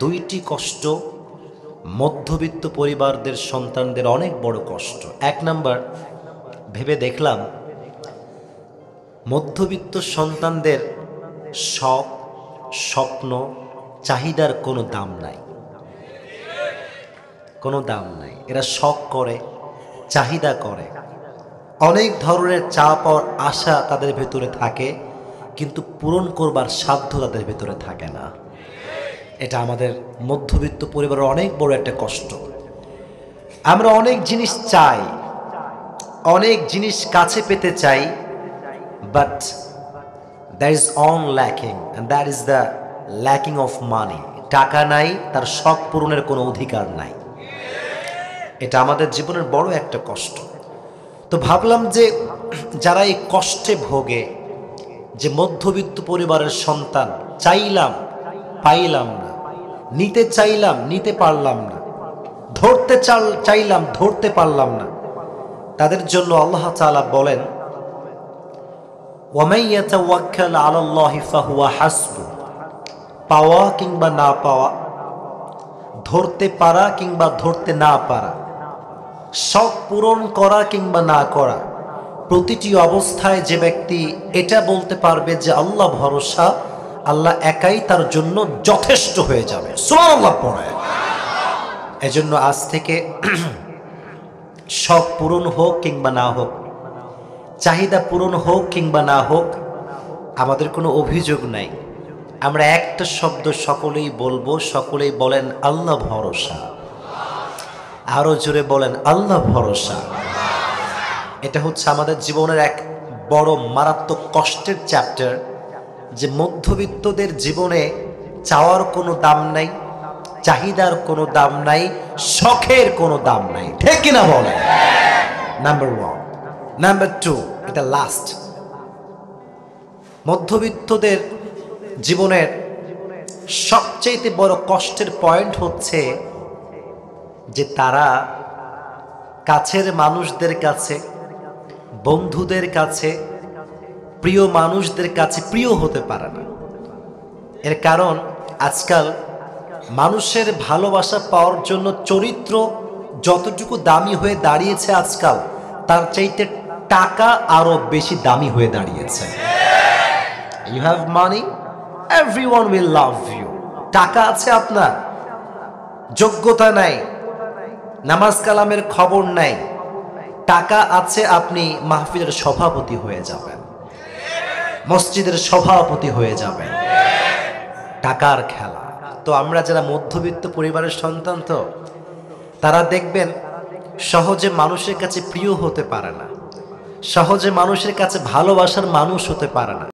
দুইটি কষ্ট মধ্যবিত্ত পরিবারদের সন্তানদের অনেক বড় কষ্ট। এক নাম্বার, ভেবে দেখলাম মধ্যবিত্ত সন্তানদের শখ, স্বপ্ন, চাহিদার কোনো দাম নাই, কোনো দাম নাই। এরা শখ করে, চাহিদা করে, অনেক ধরনের চাপ আর আশা তাদের ভেতরে থাকে, কিন্তু পূরণ করবার সাধ্য তাদের ভেতরে থাকে না। এটা আমাদের মধ্যবিত্ত পরিবারের অনেক বড় একটা কষ্ট। আমরা অনেক জিনিস চাই, অনেক জিনিস কাছে পেতে চাই, but there is on lacking, and that is the lacking of money. টাকা নাই, তার শখ পূরণের কোনো অধিকার নাই। এটা আমাদের জীবনের বড় একটা কষ্ট। তো ভাবলাম যে যারা এই কষ্টে ভোগে, যে মধ্যবিত্ত পরিবারের সন্তান, চাইলাম পাইলাম না, নিতে চাইলাম নিতে পারলাম না, ধরতে চাইলাম ধরতে পারলাম না, তাদের জন্য আল্লাহ তাআলা বলেন, ওয়ামান ইয়াতাওয়াক্কাল আলাল্লাহি ফাহুয়া হাসবু। পাওয়া কিংবা না পাওয়া, ধরতে পারা কিংবা ধরতে না পারা, শখ পূরণ করা কিংবা না করা, প্রতিটি অবস্থায় যে ব্যক্তি এটা বলতে পারবে যে আল্লাহ ভরসা, আল্লাহ একাই তার জন্য যথেষ্ট হয়ে যাবে। সুবহানাল্লাহ পড়ে। এজন্য আজ থেকে শখ পূরণ হোক কিংবা না হোক, চাহিদা পূরণ হোক কিংবা না হোক, আমাদের কোনো অভিযোগ নাই। আমরা একটা শব্দ সকলেই বলবো, সকলেই বলেন আল্লাহ ভরসা। আরো জোরে বলেন আল্লাহ ভরসা। এটা হচ্ছে আমাদের জীবনের এক বড় মারাত্মক কষ্টের চ্যাপ্টার, যে মধ্যবিত্তদের জীবনে চাওয়ার কোনো দাম নাই, চাহিদার কোনো দাম নাই, শখের কোনো দাম নাই। ঠিক কিনা বলেন? Number one. নাম্বার টু, এটা লাস্ট। মধ্যবিত্তদের জীবনের সবচেয়ে বড় কষ্টের পয়েন্ট হচ্ছে যে তারা কাছের মানুষদের কাছে, বন্ধুদের কাছে, প্রিয় মানুষদের কাছে প্রিয় হতে পারে না। এর কারণ আজকাল মানুষের ভালোবাসা পাওয়ার জন্য চরিত্র যতটুকু দামি হয়ে দাঁড়িয়েছে আজকাল, তার চাইতে টাকা আরো বেশি দামি হয়ে দাঁড়িয়েছে। You have money, everyone will love you. টাকা আছে আপনার, যোগ্যতা নাই, নামাজ কালামের খবর নাই, টাকা আছে, আপনি মাহফিলের সভাপতি হয়ে যাবেন, মসজিদের সভাপতি হয়ে যাবেন। টাকার খেলা। তো আমরা যারা মধ্যবিত্ত পরিবারের সন্তান, তো তারা দেখবেন সহজে মানুষের কাছে প্রিয় হতে পারে না, সহজে মানুষের কাছে ভালোবাসার মানুষ হতে পারে না।